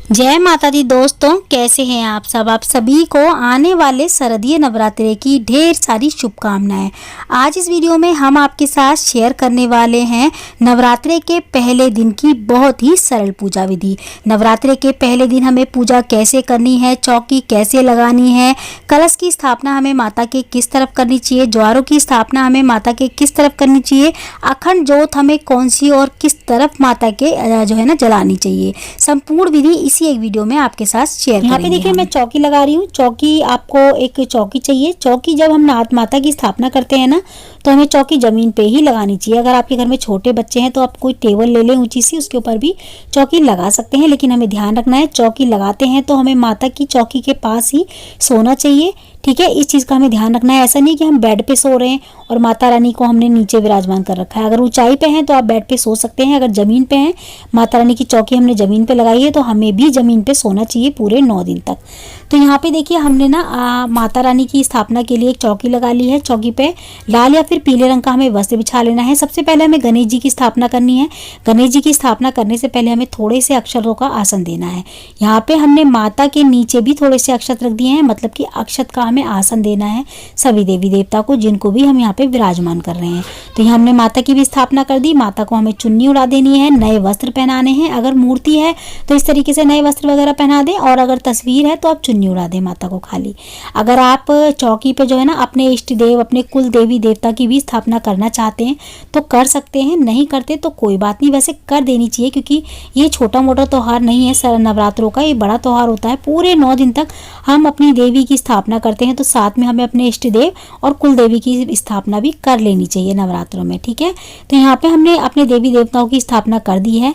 जय माता दी दोस्तों, कैसे हैं आप सब। आप सभी को आने वाले शारदीय नवरात्रे की ढेर सारी शुभकामनाएं। आज इस वीडियो में हम आपके साथ शेयर करने वाले हैं नवरात्रे के पहले दिन की बहुत ही सरल पूजा विधि। नवरात्रे के पहले दिन हमें पूजा कैसे करनी है, चौकी कैसे लगानी है, कलश की स्थापना हमें माता के किस तरफ करनी चाहिए, ज्वारों की स्थापना हमें माता के किस तरफ करनी चाहिए, अखंड जोत हमें कौन सी और किस तरफ माता के जो है ना जलानी चाहिए, संपूर्ण विधि इसी एक वीडियो में आपके साथ शेयर करेंगे। यहाँ पे देखिए मैं चौकी लगा रही हूँ। चौकी, आपको एक चौकी चाहिए। चौकी जब हम माता की स्थापना करते हैं ना, तो हमें चौकी जमीन पे ही लगानी चाहिए। अगर आपके घर में छोटे बच्चे हैं तो आप कोई टेबल ले लें ऊंची सी, उसके ऊपर भी चौकी लगा सकते हैं। लेकिन हमें ध्यान रखना है, चौकी लगाते हैं तो हमें माता की चौकी के पास ही सोना चाहिए। ठीक है, इस चीज़ का हमें ध्यान रखना है। ऐसा नहीं कि हम बेड पे सो रहे हैं और माता रानी को हमने नीचे विराजमान कर रखा है। अगर ऊंचाई पे हैं तो आप बेड पे सो सकते हैं। अगर ज़मीन पे हैं, माता रानी की चौकी हमने ज़मीन पे लगाई है, तो हमें भी ज़मीन पे सोना चाहिए पूरे 9 दिन तक। तो यहाँ पे देखिए हमने ना माता रानी की स्थापना के लिए एक चौकी लगा ली है। चौकी पे लाल या फिर पीले रंग का हमें वस्त्र बिछा लेना है। सबसे पहले हमें गणेश जी की स्थापना करनी है। गणेश जी की स्थापना करने से पहले हमें थोड़े से अक्षरों का आसन देना है। यहाँ पे हमने माता के नीचे भी थोड़े से अक्षत रख दिए हैं, मतलब कि अक्षत का हमें आसन देना है सभी देवी देवता को, जिनको भी हम यहाँ पे विराजमान कर रहे हैं। तो यहाँ हमने माता की भी स्थापना कर दी। माता को हमें चुन्नी उड़ा देनी है, नए वस्त्र पहनाने हैं। अगर मूर्ति है तो इस तरीके से नए वस्त्र वगैरह पहना दें, और अगर तस्वीर है तो आप चुन्नी उड़ा दें माता को खाली। अगर आप चौकी पे जो है ना अपने इष्ट देव, अपने कुल देवी देवता की भी स्थापना करना चाहते हैं तो कर सकते हैं, नहीं करते तो कोई बात नहीं। वैसे कर देनी चाहिए, क्योंकि ये छोटा मोटा त्यौहार नहीं है नवरात्रों का, ये बड़ा त्यौहार होता है। पूरे 9 दिन तक हम अपनी देवी की स्थापना करते हैं, तो साथ में हमें अपने इष्ट देव और कुल देवी की स्थापना भी कर लेनी चाहिए नवरात्रों में। ठीक है, तो यहाँ पे हमने अपने देवी देवताओं की स्थापना कर दी है।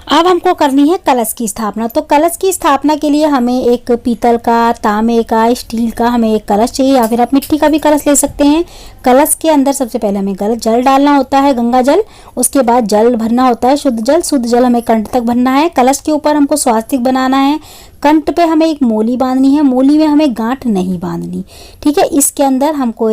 अब हमको करनी है कलश की स्थापना। तो कलश की स्थापना के लिए हमें एक पीतल का, तांबे का, स्टील का हमें एक कलश चाहिए, या फिर आप मिट्टी का भी कलश ले सकते हैं। कलश के अंदर सबसे पहले हमें जल डालना होता है, गंगा जल। उसके बाद जल भरना होता है, शुद्ध जल। शुद्ध जल हमें कंठ तक भरना है। कलश के ऊपर हमको स्वास्तिक बनाना है। कंठ पे हमें एक मोली बांधनी है। मोली में हमें गांठ नहीं बांधनी। ठीक है, इसके अंदर हमको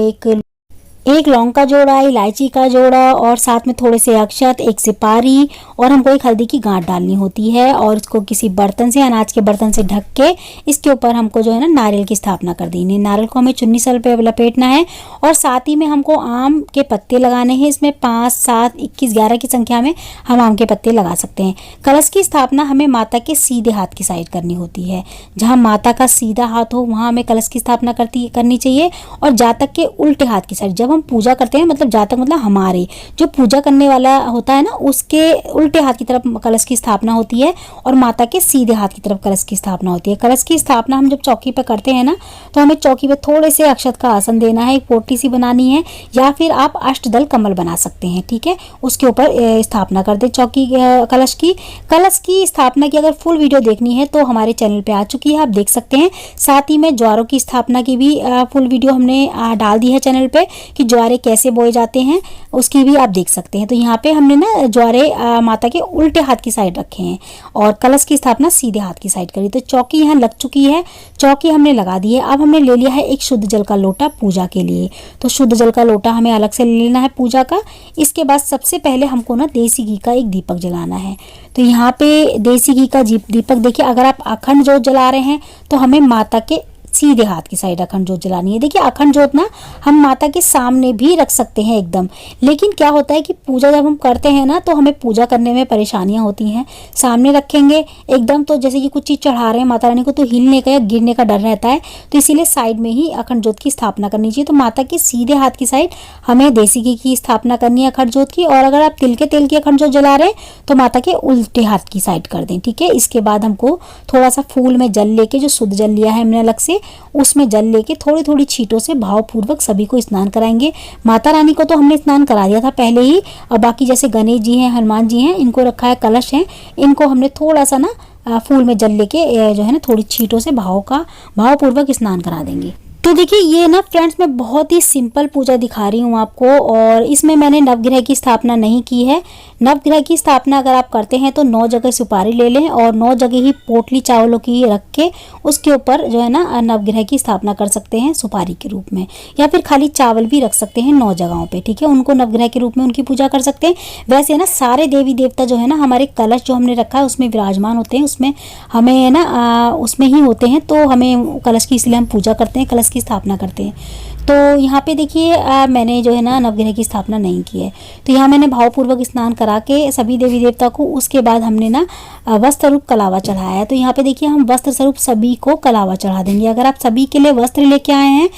एक लौंग का जोड़ा, इलायची का जोड़ा, और साथ में थोड़े से अक्षत, एक सिपारी, और हमको एक हल्दी की गांठ डालनी होती है। और इसको किसी बर्तन से, अनाज के बर्तन से ढक के इसके ऊपर हमको जो है ना नारियल की स्थापना कर देनी है। नारियल को हमें चुन्नी सल पे लपेटना है, और साथ ही में हमको आम के पत्ते लगाने हैं। इसमें 5, 7, 21, 11 की संख्या में हम आम के पत्ते लगा सकते हैं। कलश की स्थापना हमें माता के सीधे हाथ की साइड करनी होती है। जहाँ माता का सीधा हाथ हो वहाँ हमें कलश की स्थापना करनी चाहिए, और जातक के उल्टे हाथ की साइड। जब हम पूजा करते हैं, मतलब जातक मतलब हमारे जो पूजा करने वाला होता है ना, उसके उल्टे हाथ की तरफ कलश की स्थापना होती है, और माता के सीधे हाथ की तरफ कलश की स्थापना होती है। कलश की स्थापना हम जब चौकी पे करते हैं ना, तो हमें चौकी पे थोड़े से अक्षत का आसन देना है, एक पोटली सी बनानी है, या फिर आप अष्टदल कमल बना सकते हैं। ठीक है, उसके ऊपर स्थापना कर दे चौकी कलश की स्थापना की अगर फुल वीडियो देखनी है तो हमारे चैनल पे आ चुकी है, आप देख सकते हैं। साथ ही में ज्वारों की स्थापना की भी फुल वीडियो हमने डाल दी है चैनल पे, कि ज्वारे कैसे बोए जाते हैं, उसकी भी आप देख सकते हैं। तो यहाँ पे हमने ना ज्वारे माता के उल्टे हाथ की साइड रखे हैं, और कलश की स्थापना सीधे हाथ की साइड करी। तो चौकी यहाँ लग चुकी है, चौकी हमने लगा दी है। अब हमने ले लिया है एक शुद्ध जल का लोटा पूजा के लिए। तो शुद्ध जल का लोटा हमें अलग से ले लेना है पूजा का। इसके बाद सबसे पहले हमको ना देसी घी का एक दीपक जलाना है। तो यहाँ पे देसी घी का दीपक देखिए, अगर आप अखंड जोत जला रहे हैं तो हमें माता के सीधे हाथ की साइड अखंड जोत जलानी है। देखिए अखंड जोत ना हम माता के सामने भी रख सकते हैं एकदम, लेकिन क्या होता है कि पूजा जब हम करते हैं ना, तो हमें पूजा करने में परेशानियां होती हैं। सामने रखेंगे एकदम तो जैसे कि कुछ चीज़ चढ़ा रहे हैं माता रानी को, तो हिलने का या गिरने का डर रहता है। तो इसीलिए साइड में ही अखंड जोत की स्थापना करनी चाहिए। तो माता के सीधे हाथ की साइड हमें देसी घी की स्थापना करनी है अखंड जोत की, और अगर आप तिल के तेल की अखंड जोत जला रहे हैं तो माता के उल्टे हाथ की साइड कर दें। ठीक है, इसके बाद हमको थोड़ा सा फूल में जल लेके, जो शुद्ध जल लिया है हमने अलग से, उसमें जल लेके थोड़ी थोड़ी छींटों से भावपूर्वक सभी को स्नान कराएंगे। माता रानी को तो हमने स्नान करा दिया था पहले ही, और बाकी जैसे गणेश जी हैं, हनुमान जी हैं, इनको रखा है, कलश हैं, इनको हमने थोड़ा सा ना फूल में जल लेके जो है ना थोड़ी छींटों से भावपूर्वक स्नान करा देंगे। तो देखिए ये ना फ्रेंड्स मैं बहुत ही सिंपल पूजा दिखा रही हूँ आपको, और इसमें मैंने नवग्रह की स्थापना नहीं की है। नवग्रह की स्थापना अगर आप करते हैं तो 9 जगह सुपारी ले लें और 9 जगह ही पोटली चावलों की रख के उसके ऊपर जो है ना नवग्रह की स्थापना कर सकते हैं सुपारी के रूप में, या फिर खाली चावल भी रख सकते हैं 9 जगहों पे, ठीक है। उनको नवग्रह के रूप में उनकी पूजा कर सकते हैं। वैसे ना सारे देवी देवता जो है ना हमारे कलश जो हमने रखा है उसमें विराजमान होते हैं, उसमें हमें है ना उसमें ही होते हैं, तो हमें कलश की इसलिए हम पूजा करते हैं, कलश की स्थापना करते हैं। तो यहाँ पे देखिए मैंने जो है ना नवग्रह की स्थापना नहीं की है। तो यहाँ मैंने भावपूर्वक स्नान करा के सभी देवी देवता को, उसके बाद हमने ना वस्त्र रूप कलावा चढ़ाया है। तो यहाँ पे देखिए हम वस्त्र स्वरूप सभी को कलावा चढ़ा देंगे। अगर आप सभी के लिए वस्त्र लेके आए हैं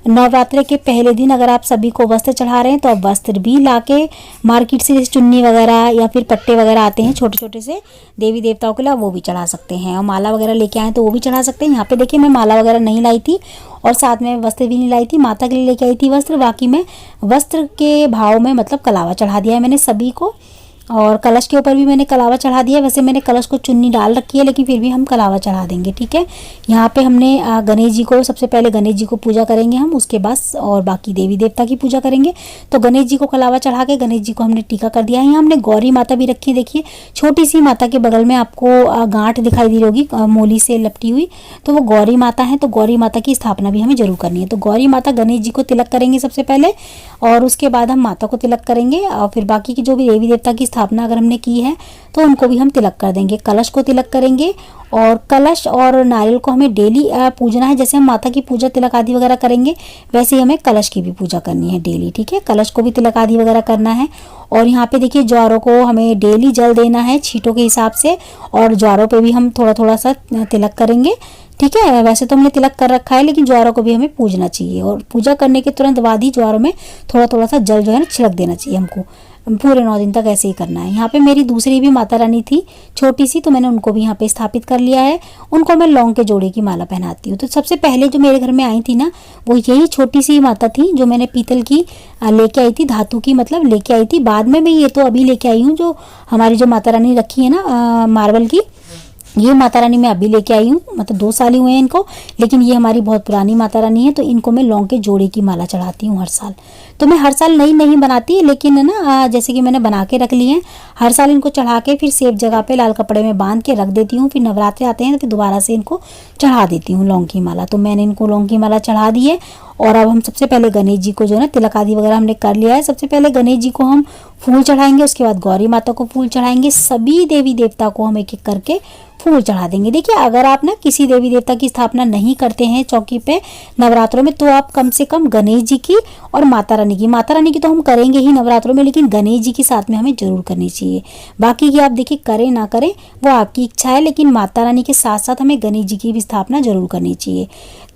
नवरात्रि के पहले दिन, अगर आप सभी को वस्त्र चढ़ा रहे हैं तो आप वस्त्र भी लाके मार्केट से जैसे चुन्नी वगैरह या फिर पट्टे वगैरह आते हैं छोटे छोटे से देवी देवताओं के लिए, वो भी चढ़ा सकते हैं। और माला वगैरह लेके आए तो वो भी चढ़ा सकते हैं। यहाँ पे देखिए मैं माला वगैरह नहीं लाई थी और साथ में वस्त्र भी नहीं लाई थी, माता के लिए लेके आई थी वस्त्र। बाकी मैं वस्त्र के भाव में मतलब कलावा चढ़ा दिया है मैंने सभी को, और कलश के ऊपर भी मैंने कलावा चढ़ा दिया। वैसे मैंने कलश को चुन्नी डाल रखी है लेकिन फिर भी हम कलावा चढ़ा देंगे, ठीक है। यहाँ पे हमने गणेश जी को, सबसे पहले गणेश जी को पूजा करेंगे हम, उसके बाद और बाकी देवी देवता की पूजा करेंगे। तो गणेश जी को कलावा चढ़ा के गणेश जी को हमने टीका कर दिया है। यहाँ हमने गौरी माता भी रखी है, देखिए छोटी सी माता के बगल में आपको गांठ दिखाई दे रही होगी मोली से लपटी हुई, तो वो गौरी माता है। तो गौरी माता की स्थापना भी हमें जरूर करनी है। तो गौरी माता गणेश जी को तिलक करेंगे सबसे पहले, और उसके बाद हम माता को तिलक करेंगे, और फिर बाकी की जो भी देवी देवता की स्थापना अगर हमने की है तो उनको भी हम तिलक कर देंगे। कलश को तिलक करेंगे, और कलश और नारियल को हमें डेली पूजना है। जैसे हम माता की पूजा तिलक आदि वगैरह करेंगे वैसे ही हमें कलश की भी पूजा करनी है डेली, ठीक है। कलश को भी तिलक आदि वगैरह करना है। और यहाँ पे देखिए ज्वारों को हमें डेली जल देना है छींटों के हिसाब से, और ज्वारों पे भी हम थोड़ा थोड़ा सा तिलक करेंगे, ठीक है। वैसे तो हमने तिलक कर रखा है लेकिन ज्वारों को भी हमें पूजना चाहिए, और पूजा करने के तुरंत बाद ही ज्वारों में थोड़ा थोड़ा सा जल जो है ना छिड़क देना चाहिए हमको। पूरे 9 दिन तक ऐसे ही करना है। यहाँ पे मेरी दूसरी भी माता रानी थी छोटी सी, तो मैंने उनको भी यहाँ पे स्थापित कर लिया है। उनको मैं लौंग के जोड़े की माला पहनाती हूँ। तो सबसे पहले जो मेरे घर में आई थी ना वो यही छोटी सी माता थी जो मैंने पीतल की लेके आई थी, धातु की मतलब लेके आई थी। बाद में मैं ये तो अभी लेके आई हूँ जो हमारी जो माता रानी रखी है ना मार्बल की, ये माता रानी मैं अभी लेके आई हूँ, मतलब 2 साल ही हुए हैं इनको, लेकिन ये हमारी बहुत पुरानी माता रानी है। तो इनको मैं लौंग के जोड़े की माला चढ़ाती हूँ हर साल। तो मैं हर साल नई नहीं बनाती, लेकिन ना जैसे कि मैंने बना के रख ली है, हर साल इनको चढ़ा के फिर सेफ जगह पे लाल कपड़े में बांध के रख देती हूँ। फिर नवरात्रि आते हैं तो फिर दोबारा से इनको चढ़ा देती हूँ लौंग की माला। तो मैंने इनको लौंग की माला चढ़ा दी है। और अब हम सबसे पहले गणेश जी को जो है ना तिलक आदि वगैरह हमने कर लिया है। सबसे पहले गणेश जी को हम फूल चढ़ाएंगे, उसके बाद गौरी माता को फूल चढ़ाएंगे, सभी देवी देवता को हम एक एक करके फूल चढ़ा देंगे। देखिए अगर आप ना किसी देवी देवता की स्थापना नहीं करते हैं चौकी पे नवरात्रों में, तो आप कम से कम गणेश जी की और माता रानी की तो हम करेंगे ही नवरात्रों में, लेकिन गणेश जी के साथ में हमें जरूर करनी चाहिए। बाकी की आप देखिए करें ना करें वो आपकी इच्छा है, लेकिन माता रानी के साथ साथ हमें गणेश जी की भी स्थापना जरूर करनी चाहिए।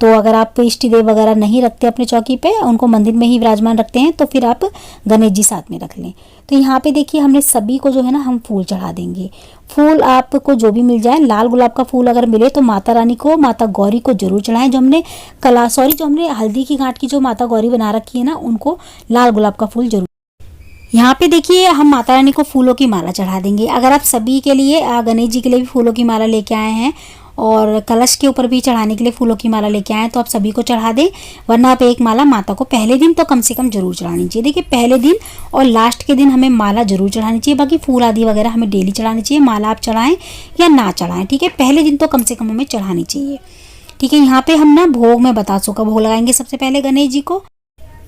तो अगर आप इष्ट देव वगैरह नहीं रखते अपने चौकी पे, उनको मंदिर में ही विराजमान रखते हैं, तो फिर आप गणेश जी साथ में रख लें। तो यहाँ पे देखिए हमने सभी को जो है ना हम फूल चढ़ा देंगे। फूल आपको जो भी मिल जाए, लाल गुलाब का फूल अगर मिले तो माता रानी को, माता गौरी को जरूर चढ़ाएं। जो हमने हल्दी की गांठ की जो माता गौरी बना रखी है ना, उनको लाल गुलाब का फूल जरूर। यहाँ पे देखिए हम माता रानी को फूलों की माला चढ़ा देंगे। अगर आप सभी के लिए गणेश जी के लिए भी फूलों की माला लेके आए हैं और कलश के ऊपर भी चढ़ाने के लिए फूलों की माला लेके आए हैं तो आप सभी को चढ़ा दें, वरना आप एक माला माता को पहले दिन तो कम से कम जरूर चढ़ानी चाहिए। देखिए पहले दिन और लास्ट के दिन हमें माला जरूर चढ़ानी चाहिए, बाकी फूल आदि वगैरह हमें डेली चढ़ानी चाहिए। माला आप चढ़ाएं या ना चढ़ाएं, ठीक है, पहले दिन तो कम से कम हमें चढ़ानी चाहिए, ठीक है। यहाँ पे हम ना भोग में बतासों का भोग लगाएंगे सबसे पहले गणेश जी को।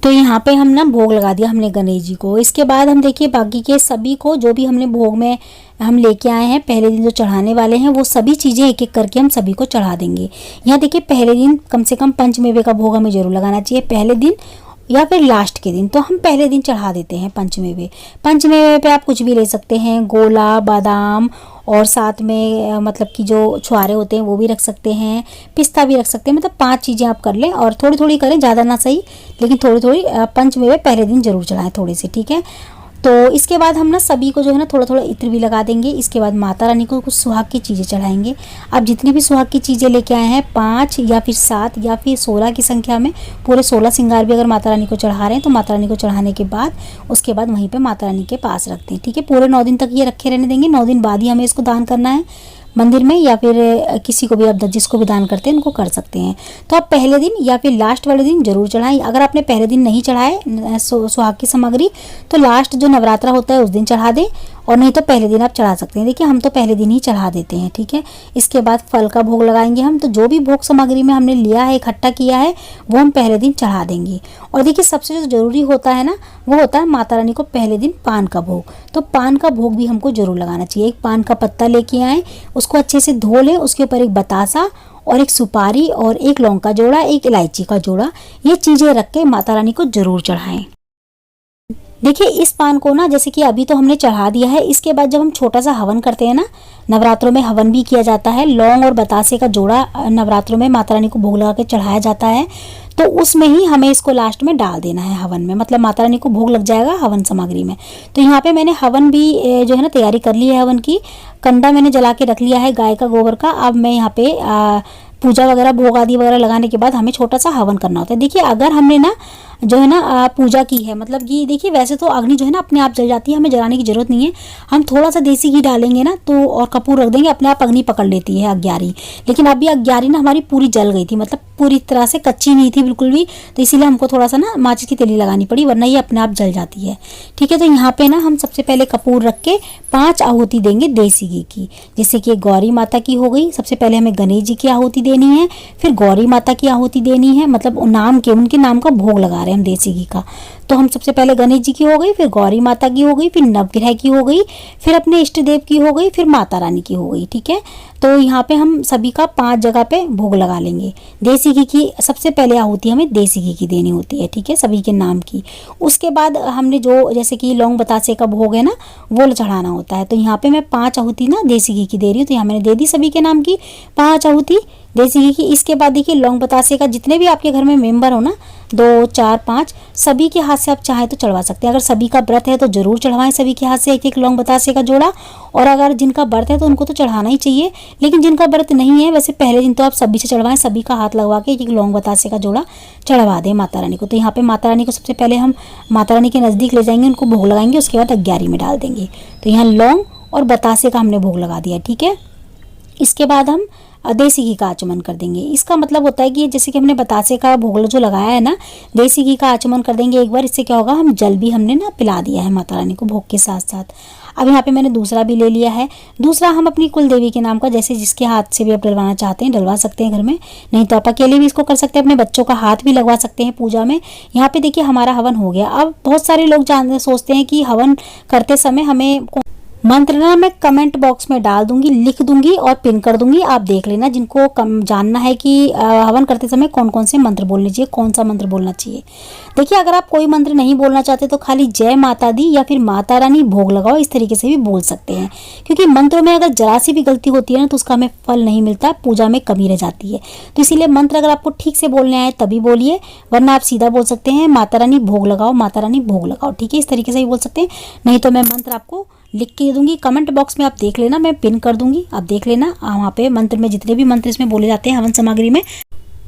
तो यहाँ पे हम ना भोग लगा दिया हमने गणेश जी को। इसके बाद हम देखिए बाकी के सभी को जो भी हमने भोग में हम लेके आए हैं पहले दिन जो चढ़ाने वाले हैं, वो सभी चीज़ें एक एक करके हम सभी को चढ़ा देंगे। यहाँ देखिए पहले दिन कम से कम पंचमेवे का भोग हमें जरूर लगाना चाहिए, पहले दिन या फिर लास्ट के दिन। तो हम पहले दिन चढ़ा देते हैं पंचमेवे। पंचमेवे पे आप कुछ भी ले सकते हैं, गोला, बादाम, और साथ में मतलब कि जो छुआरे होते हैं वो भी रख सकते हैं, पिस्ता भी रख सकते हैं। मतलब 5 चीज़ें आप कर लें और थोड़ी थोड़ी करें, ज़्यादा ना सही, लेकिन थोड़ी थोड़ी पंचमेवे पहले दिन जरूर चढ़ाएं थोड़े से, ठीक है। तो इसके बाद हम ना सभी को जो है ना थोड़ा थोड़ा इत्र भी लगा देंगे। इसके बाद माता रानी को कुछ सुहाग की चीज़ें चढ़ाएंगे। आप जितनी भी सुहाग की चीज़ें लेके आए हैं, 5 या फिर 7 या फिर 16 की संख्या में, पूरे 16 श्रृंगार भी अगर माता रानी को चढ़ा रहे हैं तो माता रानी को चढ़ाने के बाद उसके बाद वहीं पर माता रानी के पास रखते हैं, ठीक है। पूरे 9 दिन तक ये रखे रहने देंगे, 9 दिन बाद ही हमें इसको दान करना है। मंदिर में, या फिर किसी को भी आप जिसको भी दान करते हैं उनको कर सकते हैं। तो आप पहले दिन या फिर लास्ट वाले दिन जरूर चढ़ाएं। अगर आपने पहले दिन नहीं चढ़ाए सुहाग की सामग्री तो लास्ट जो नवरात्रा होता है उस दिन चढ़ा दें, और नहीं तो पहले दिन आप चढ़ा सकते हैं। देखिए हम तो पहले दिन ही चढ़ा देते हैं, ठीक है। इसके बाद फल का भोग लगाएंगे हम। तो जो भी भोग सामग्री में हमने लिया है, इकट्ठा किया है, वो हम पहले दिन चढ़ा देंगे। और देखिए सबसे जो ज़रूरी होता है ना, वो होता है माता रानी को पहले दिन पान का भोग। तो पान का भोग भी हमको जरूर लगाना चाहिए। एक पान का पत्ता लेके आए, उसको अच्छे से धो लें, उसके ऊपर एक बतासा और एक सुपारी और एक लौंग का जोड़ा, एक इलायची का जोड़ा, ये चीज़ें रख के माता रानी को जरूर चढ़ाएं। देखिए इस पान को ना, जैसे कि अभी तो हमने चढ़ा दिया है, इसके बाद जब हम छोटा सा हवन करते हैं ना, नवरात्रों में हवन भी किया जाता है, लौंग और बतासे का जोड़ा नवरात्रों में माता रानी को भोग लगा के चढ़ाया जाता है। तो उसमें ही हमें इसको लास्ट में डाल देना है हवन में, मतलब माता रानी को भोग लग जाएगा हवन सामग्री में। तो यहाँ पे मैंने हवन भी जो है ना तैयारी कर ली है। हवन की कंडा मैंने जला के रख लिया है गाय का गोबर का। अब मैं यहाँ पे पूजा वगैरह भोग आदि वगैरह लगाने के बाद हमें छोटा सा हवन करना होता है। देखिए अगर हमने ना जो है ना पूजा की है, मतलब कि देखिए वैसे तो अग्नि जो है ना अपने आप जल जाती है, हमें जलाने की जरूरत नहीं है। हम थोड़ा सा देसी घी डालेंगे ना तो और कपूर रख देंगे, अपने आप अग्नि पकड़ लेती है अग्यारी। लेकिन अभी अग्यारी ना हमारी पूरी जल गई थी, मतलब पूरी तरह से कच्ची नहीं थी बिल्कुल भी, तो इसीलिए हमको थोड़ा सा ना माचिस की तिली लगानी पड़ी, वरना ये अपने आप जल जाती है, ठीक है। तो यहाँ पे ना हम सबसे पहले कपूर रख के 5 आहुति देंगे देसी घी की। जैसे कि गौरी माता की हो गई, सबसे पहले हमें गणेश जी की आहुति देनी है, फिर गौरी माता की आहुति देनी है, मतलब उनके नाम का भोग लगा रहे हैं हम देसी घी का। तो हम सबसे पहले गणेश जी की हो गई, फिर गौरी माता की हो गई, फिर नवग्रह की हो गई, फिर अपने इष्ट देव की हो गई, फिर माता रानी की हो गई, ठीक है। तो यहाँ पे हम सभी का 5 जगह पे भोग लगा लेंगे। देसी घी की सबसे पहले आहुति हमें देसी घी की देनी होती है, ठीक है, सभी के नाम की। उसके बाद हमने जो जैसे कि लौंग बतासे का भोग है ना, वो चढ़ाना होता है। तो यहाँ पे मैं 5 आहुति ना देसी घी की दे रही हूँ। तो यहाँ मैंने दे दी सभी के नाम की 5 आहुति देसी घी की। इसके बाद देखिए लौंग बतासे का जितने भी आपके घर में मेंबर हो ना, 2, 4, 5, सभी के हाथ से आप चाहें तो चढ़वा सकते हैं। अगर सभी का व्रत है तो जरूर चढ़वाएं सभी के हाथ से एक लौंग बतासे का जोड़ा। और अगर जिनका व्रत है तो उनको तो चढ़ाना ही चाहिए, लेकिन जिनका व्रत नहीं है वैसे पहले दिन तो आप सभी से चढ़वाएं, सभी का हाथ लगवा के एक लौंग बतासे का जोड़ा चढ़वा दें माता रानी को। तो यहाँ पे माता रानी को सबसे पहले हम माता रानी के नज़दीक ले जाएंगे, उनको भोग लगाएंगे, उसके बाद अग्यारी में डाल देंगे। तो यहाँ लौंग और बतासे का हमने भोग लगा दिया, ठीक है। इसके बाद हम देसी घी का आचमन कर देंगे। इसका मतलब होता है कि जैसे कि हमने बतासे का भोग जो लगाया है ना, देसी घी का आचमन कर देंगे एक बार। इससे क्या होगा, हम जल भी हमने ना पिला दिया है माता रानी को भोग के साथ साथ। अब यहाँ पे मैंने दूसरा भी ले लिया है। दूसरा हम अपनी कुल देवी के नाम का, जैसे जिसके हाथ से भी आप डलवाना चाहते हैं डलवा सकते हैं घर में, नहीं तो आप अकेले भी इसको कर सकते हैं, अपने बच्चों का हाथ भी लगवा सकते हैं पूजा में। यहाँ पे देखिए हमारा हवन हो गया। अब बहुत सारे लोग सोचते हैं कि हवन करते समय हमें मंत्र ना मैं कमेंट बॉक्स में डाल दूंगी, लिख दूंगी और पिन कर दूंगी, आप देख लेना। जिनको जानना है कि हवन करते समय कौन कौन से मंत्र बोलने चाहिए, कौन सा मंत्र बोलना चाहिए। देखिए अगर आप कोई मंत्र नहीं बोलना चाहते तो खाली जय माता दी या फिर माता रानी भोग लगाओ, इस तरीके से भी बोल सकते हैं। क्योंकि मंत्रों में अगर जरा सी भी गलती होती है ना तो उसका हमें फल नहीं मिलता, पूजा में कमी रह जाती है। तो इसीलिए मंत्र अगर आपको ठीक से बोलने आए तभी बोलिए, वरना आप सीधा बोल सकते हैं माता रानी भोग लगाओ, माता रानी भोग लगाओ, ठीक है, इस तरीके से ही बोल सकते हैं। नहीं तो मैं मंत्र आपको लिख के दूंगी, कमेंट बॉक्स में आप देख लेना, मैं पिन कर दूंगी, आप देख लेना। वहाँ पे मंत्र में जितने भी मंत्र इसमें बोले जाते हैं हवन सामग्री में,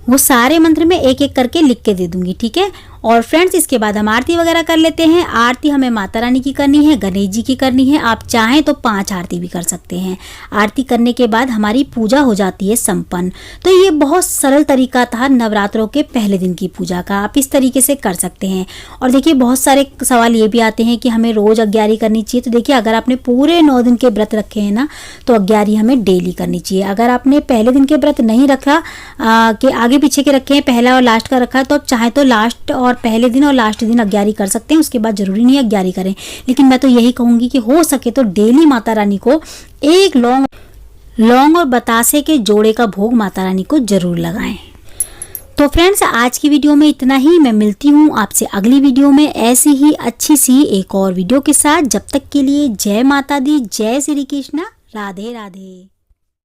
वो सारे मंत्र में एक एक करके लिख के दे दूंगी, ठीक है। और फ्रेंड्स इसके बाद हम आरती वगैरह कर लेते हैं। आरती हमें माता रानी की करनी है, गणेश जी की करनी है, आप चाहें तो 5 आरती भी कर सकते हैं। आरती करने के बाद हमारी पूजा हो जाती है संपन्न। तो ये बहुत सरल तरीका था नवरात्रों के पहले दिन की पूजा का, आप इस तरीके से कर सकते हैं। और देखिए बहुत सारे सवाल ये भी आते हैं कि हमें रोज अग्यारी करनी चाहिए। तो देखिए अगर आपने पूरे 9 दिन के व्रत रखे हैं ना, तो अग्यारी हमें डेली करनी चाहिए। अगर आपने पहले दिन के व्रत नहीं रखा, के आगे पीछे के रखे हैं, पहला और लास्ट का रखा है, तो आप चाहे तो लास्ट और पहले दिन और लास्ट दिन अग्यारी कर सकते हैं, उसके बाद जरूरी नहीं अग्यारी करें। लेकिन मैं तो यही कहूंगी कि हो सके तो डेली माता रानी को एक लौंग और बतासे के जोड़े का भोग माता रानी को जरूर लगाएं। तो फ्रेंड्स आज की वीडियो में इतना ही। मैं मिलती हूँ आपसे अगली वीडियो में ऐसी ही अच्छी सी एक और वीडियो के साथ। जब तक के लिए जय माता दी, जय श्री कृष्णा, राधे राधे।